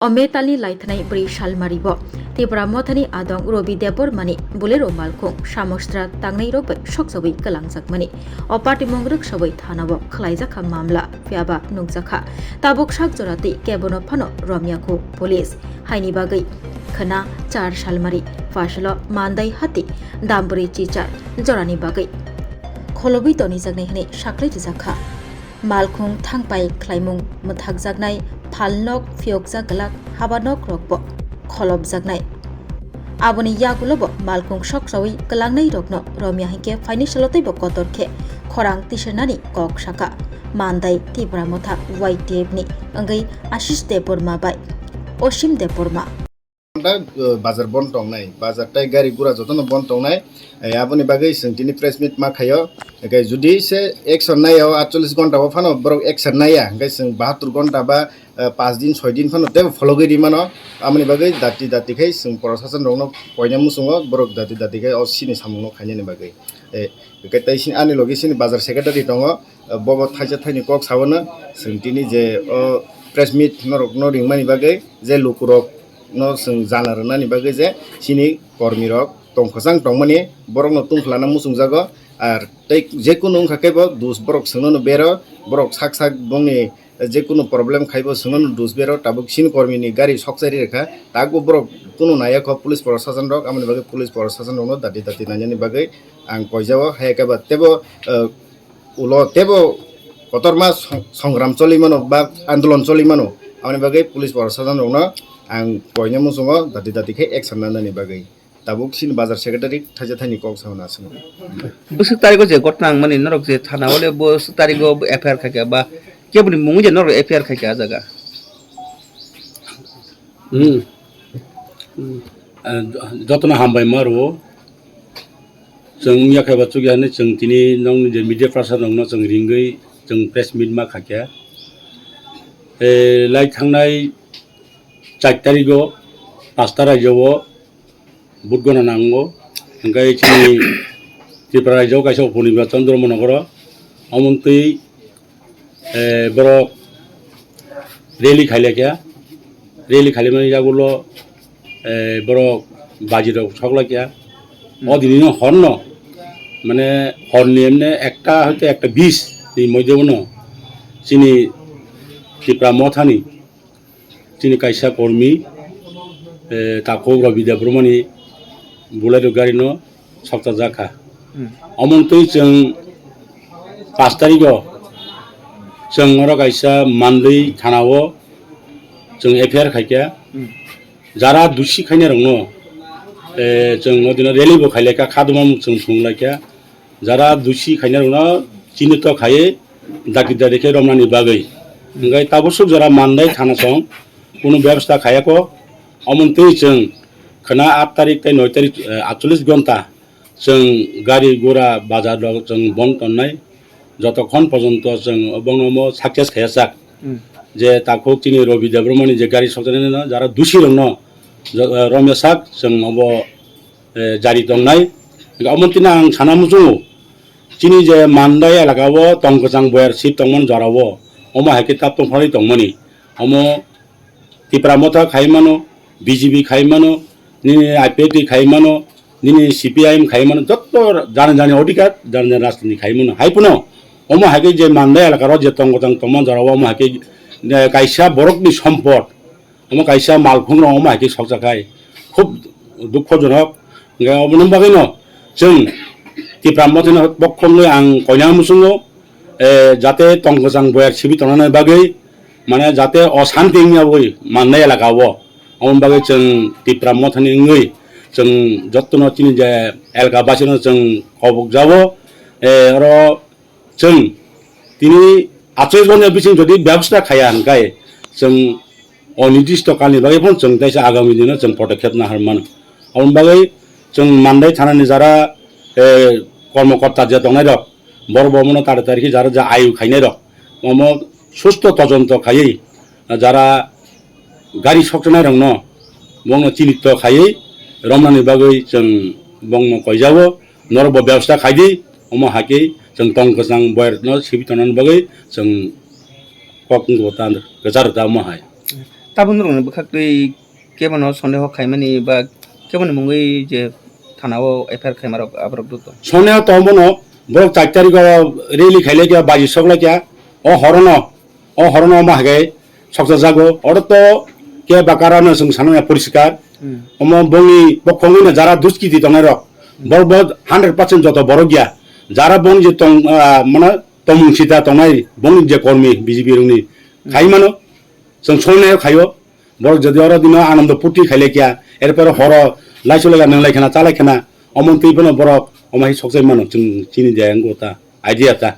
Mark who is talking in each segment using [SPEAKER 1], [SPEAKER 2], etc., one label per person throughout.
[SPEAKER 1] अमेतालनि लाइथानाय ब्रै सालमारिबो त्रिपुरा मथानि आदं रबि देबबर्मानि बुलेरो मालखं सामस्त्रा तांनाय रबै सकसाबै गलांजाकमानि अपाटिमंग रोखसाबै थानाबो खलायजाखा मामला फियाबा नुकजाखा ताबुक साक जराति केबनो फानो रमियाखौ पुलिस हाइनि बागै खना 4 सालमारि फासलो मान्दाय हाति दामबुरि चिचार जरानि बागै खलबै तनि जागनाय हने साख्लै जाखा मालखं थांपाय ख्लाइमुं मुथाकजागनाय फालनक फियकजागलाक हाबानक रकबो खलबजागनाय आबनि यागुलबो मालखं सकसावै गलांनाय रकनो रमिया हिके फाइनेसलतैबो कतरखे खरां तिसनानि कक साका मान्दाय त्रिपुरा मथा वाइटिएफनि अंगै आशिष देबबर्मा बाय असिम देबबर्मा
[SPEAKER 2] बाजार बन्द टंनाय बाजार टाइ गारि गुरा जतन बन्द टंनाय आबनि बागै सोंथिनि प्रेस मिट मा खायो गाय जुदि से एक्शन नायो 48 घन्टा बा फानो बरक एक्शन नाया गाय जों 72 घन्टा बा 5 दिन 6 दिन फानो ते फलो गरि मानो आमनि बागै दाति दाति खाय जों प्रशासन रंनो पयना मुसुङो बरक दाति दाति खाय अ सिनि सामुनो खायनि बागै गाय ताइसिन आनि लगिसिनि बाजार सेक्रेटारि दङ बबो थाइजा थाइनि कक सावनो सोंथिनि जे प्रेस मिट नरक न रिंमानि बागै जे लुकुरक no sung janar nani bagai je sini kormi rok tongkhosang tongmani borok no tungkhlana musung jago ar tei jekunu ungkha bo dus borok sungno bero borok sak sak bongni jekunu problem khaibo sungno dus bero tabuk sin kormi ni gari soksari rekha tago borok kunu naya ko police proshashan rok amni bagai police proshashan rok no dati dati nani bagai ang koijao haika ba tebo ulo tebo kotorma সংগ্রাম চলিমানো বা আন্দোলন চলিমানো amni bagai police proshashan rok no ang koyna musungo dati dati ke action nanani bagai tabuk sin bazar secretary thaja thani kok sauna asung
[SPEAKER 3] busuk tarigo je gotnang mani norok je thana hole busuk tarigo FIR khake ba kebuni mungu je norok FIR khake ajaga
[SPEAKER 4] jotna hambai maro जों याखै बाचुगियानो जों दिनै नों जे media प्रसार नंनो जों रिंगै जों press मिट मा खाखे लाइ थांनाय 4 तारिखआव 5 रायजोआव बुट गना नांगौ ओंखाय जोंनि त्रिपुरा रायजोआव गायसा उपनिर्बाचन चन्द्रमनगर अमन्त्रि बर' रेलि खायलाखिया रेलि खालिमानि जागुल बर' बाजिराव सकलाखिया अदिनो हरन माने हरनि एमने একটা হয়তো একটা 20 এই মধ্যবন চিনি त्रिपुरा मथानि चिनि कायसा कर्मी ताको रवि देबबर्मानि बुलेरो गारिनो सप्ता जाखा अमन्त्रि जों 5 तारिखआव जों अर कायसा मान्दै थानाव जों FIR खायखा जारा दुसि खायना रंनो जों अदिनो रेलिबो खायलायखा खादुमा जों सुंलायखा जारा दुसि खायना रंनो चिनित खायै दाकि दारिखे रमनानि बागै ओंखाय ताबुसुक जरा मान्दाय थाना सं কোনো ব্যবস্থা খায়াকো অমন্ত্রী जों खना 8 तारिख 9 तारिख 48 घन्टा जों गारि घोड़ा बाजार जों बन्द करनाय যতক্ষণ পর্যন্ত जों অবংনম সাকসেস খায়াসাক যে তাকো তিনি রবি দেববর্মানি যে গাড়ি সজানে না যারা দোষী রং রমেশাক जों অব জারি দংনাই অমন্ত্রী না আं সানামুজু চিনি যে মান্দাই এলাকাও তংকজাং বয়ার সিট তংমন জরাও অমা হাকে তাপ তংফানি তংমনি অম त्रिपुरा मथा खाइमानो BJP खाइमानो निनि IPAP खाइमानो निनि CPIM खाइमानो जत्त जाने जाने अधिकार जाने राजनीति खाइमानो हाइपुनो अमा हाके जे मान्दाय एलाकार जे तंगतंग तमन जराव अमा हाके कायसा बरकनि सम्पद अमा कायसा मालखुं अमा हाके सकजाखाय खुब दुखजनक अबनम बागैनो जों त्रिपुरा मथानि बखमनो आं कयना मुसुङो जाते तंगजां बयार सिबि तनानै बागै माने जाते अशान्ति बई मान्नाय एलाकाव अमन बागै जों त्रिपुरा मथानि जों जत्तन चिनि जे एलाका बासिनो जों खबक जावो आर जों तिनि 48 घन्टा बिसिं जदि व्यवस्था खाया गाय जों अनिर्दिष्ट कालनि बागै फन जों दाइसा आगामी दिनाव जों पदक्षेप नाहरमान अमन बागै जों मान्दाय थानानि जारा कर्मकर्ता जे दंनाय रक बर बमनो तार तारिखि जारा जा आयु खायनाय रक मम সুস্থ তদন্ত খাयै যারা গাড়ি সকনাय रंन बंनो चिनित खायै रमनानि बागै जों बंनो कयजावो नरब व्यवस्था खायदि अम हाके जों तंगजां बयरनो सिबितनानि बागै जों ककंगतान गजार दा माहाय
[SPEAKER 3] তাবন রং বখাকই কেমন সন্দেহ খাইমানি বা কেমন মুঙ্গই যে থানাও এফআইআর খাইমারক আবরক দুত
[SPEAKER 4] সন্দেহ তমন বরক 4 তারিখ রেলি খাইলে গিয়া বাজি সকলে গিয়া ও হরণ মাহাগে সকজা জাগো অর তো কে বাকারানো जों সানা পরিষ্কার অম বংনি পক্ষঙ্গিনা যারা দুষ্কৃতি দংনাই রক বরবদ 100% যত বড় গিয়া যারা বং যে তং মানে তমুংসিতা তংনাই বং যে কর্মী বিজেপি রংনি খাইমানো जों সন্দেহ খাইও বড় যদি অর দিন আনন্দ পুটি খাইলে গিয়া এরপর হর লাইছলেগা নংলাইখানা চালাইখানা অমন্ত্রীপনো বড় অমাই সকজাই মানো जों চিনি যায় আঙ্গতা আইডিয়াটা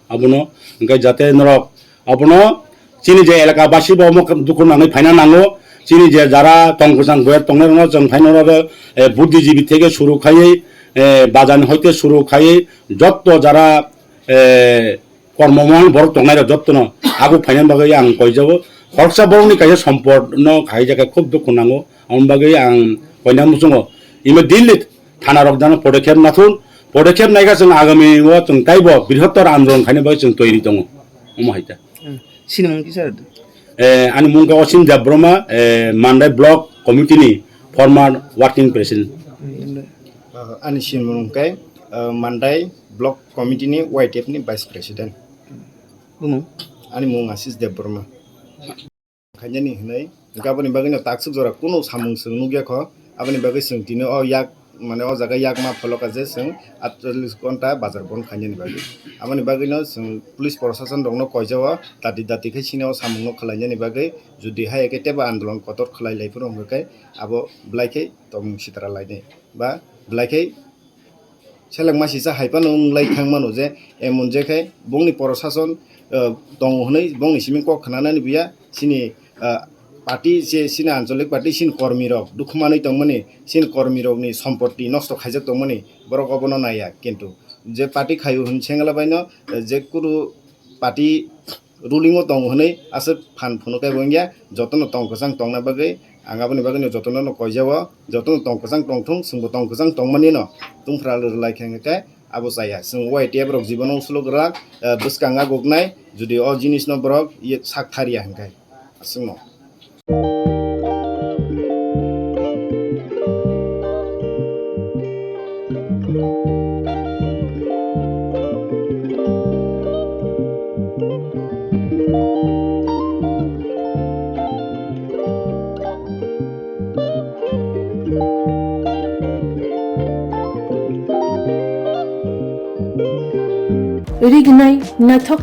[SPEAKER 4] আবনো ওঙ্কাই যাতে নরক আবনো চিনি যে এলাকাবাসী বা দুঃখ নাঙै ফাইনা নাঙো চিনি যে যারা তংকসাং বয়ের তংনের जों ফাইনার বুদ্ধিজীবী থেকে শুরু খাইয়ে বাজান হইতে শুরু খাইয়ে যত যারা কর্মমান বড় তংনাইর যত্ন আগু ফাইনান বাগৈ আং কই যাব খরচা বড়নি কাজে সম্পূর্ণ খাই জায়গা খুব দুঃখ নাঙো আম বাগৈ আং কইনা মুসুঙো ইমে দিল্লি থানা রকজানো পদক্ষেপ নাথুন পদক্ষেপ নাইগা जों আগামী जों তাইব বৃহত্তর আন্দোলন খাইনে বাগৈ जों তৈরি দङ অমহাইতা
[SPEAKER 3] সিনেমা কি sir
[SPEAKER 4] ani mungka Osim Jabroma Mandai Block Committee ni former working president
[SPEAKER 2] ani sin mungkai Mandai Block Committee ni YTF ni vice president
[SPEAKER 3] bumu
[SPEAKER 2] ani mung Asis Debroma khanya ni hnai gaboni bagino taksuk jora kuno samung sung nugia kho aboni bagai sung tino o yak মানে ও জায়গা ইয়াক মা ফলকা যে जों 48 ঘন্টা বাজার বন খাইনি বাগি আমনি বাগিনো जों পুলিশ প্রশাসন দংনো কইজাও দাদি দাদি খাই সিনাও সামুনো খালাইনি বাগै जुदि हाय एकेटेबा आन्दोलन कतर खलायलायफोर हमगै आबो ब्लाइकै तम सितरा लायने बा ब्लाइकै सेलेक मासिसा हायपानो लायखांमानो जे एमनजेखाय बंनि प्रशासन दं हनै बंनि सिमिं क खनानानि बिया सिनि पार्टी जे सिना आंचलिक पार्टी सिन कर्मी रक दुखमानै दंमोनि सिन कर्मी रकनि सम्पत्ति नष्ट खाइजक दंमोनि बरक अबनो नाया किन्तु जे पार्टी खायु हुन सेंगला बायनो जे कुरु पार्टी रुलिंगो दं हनै आसे फान फुनकाय बंगिया जतन तंकसां तंना बागै आंगाबनि बागैनो जतन न कयजाव जतन तंकसां तंथुं जोंबो तंकसां तंमानि न तुमफ्रा लायखांगाय आबो जाया जों वाइटिएफ रक जीवनाव सुलगरा बुसकांगा गगनाय जुदि अ जिनिस न बरक इ साकथारिया हंगाय आसुं न
[SPEAKER 5] रिगनाय नायथक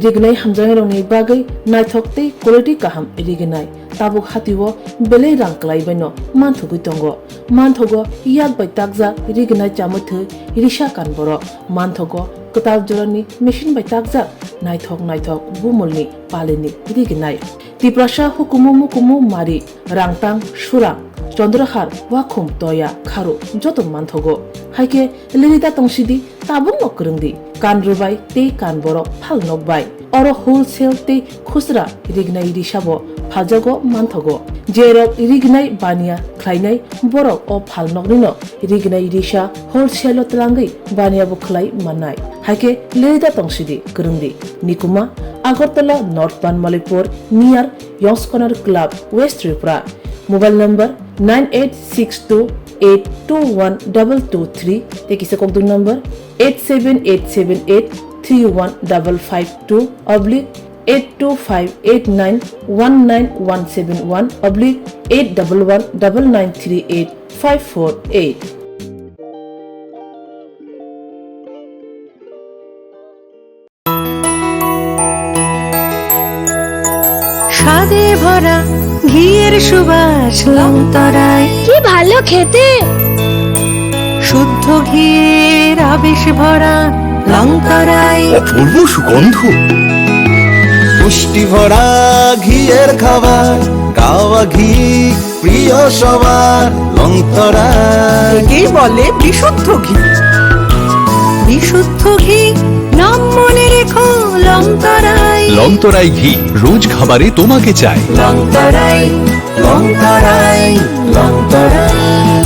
[SPEAKER 5] रिगनाय हामजांग रंनि बागै नायथकते क्वालिटी काहाम रिगनाय ताबुक हातिवो बेले रांक्लाय बायनो मानथुगै दंगो मानथगो याक बाय ताकजा रिगनाय चामुथो रिशा कानबरो मानथगो कताब जरनि मेशिन बाय ताकजा नायथक बुमलनि पालिनि रिगनाय तिप्रासा हुकुमु मारि रांतां सुरां चंद्रहार वाखुम तया खारु जत मानथगो हाइके लिरिदा तंसिदि ताबुं नकरंदि कान रुबाय ते कान बरो फाल नकबाय अरो होलसेल ते खुसरा रिगनाय रिसाबो फाजागो मानथगो जेरक रिगनाय बानिया ख्लायनाय बरो अ फाल नकनिनो रिगनाय रिसा होलसेल तलांगै बानिया बखलाय माननाय हाइके लिरिदा तंसिदि करंदि निकुमा आगरतला नॉर्थ पान Malikpur near Young's Corner Club west Tripura mobile number 9862821223 tekisa kokdu number 87878315552 /82589191171 /8119938
[SPEAKER 6] স্বাদে ভরা ঘিয়ের সুবাস লংতরায়
[SPEAKER 7] কি ভালো খেতে
[SPEAKER 6] শুদ্ধ ঘিয়ের আবেশ ভরা লংতরায়
[SPEAKER 8] অপূর্ব সুগন্ধ পুষ্টি ভরা ঘিয়ের খাবার গাওয়া ঘি প্রিয় সবার লংতরায়
[SPEAKER 6] কি বলে বিশুদ্ধ ঘি বিশুদ্ধ ঘি নাম মনে রেখো লংতরায়
[SPEAKER 8] লংতরাই ঘি রোজ খাবারে তোমাকে চাই
[SPEAKER 6] লংতরায় লংতরায় লংতরায়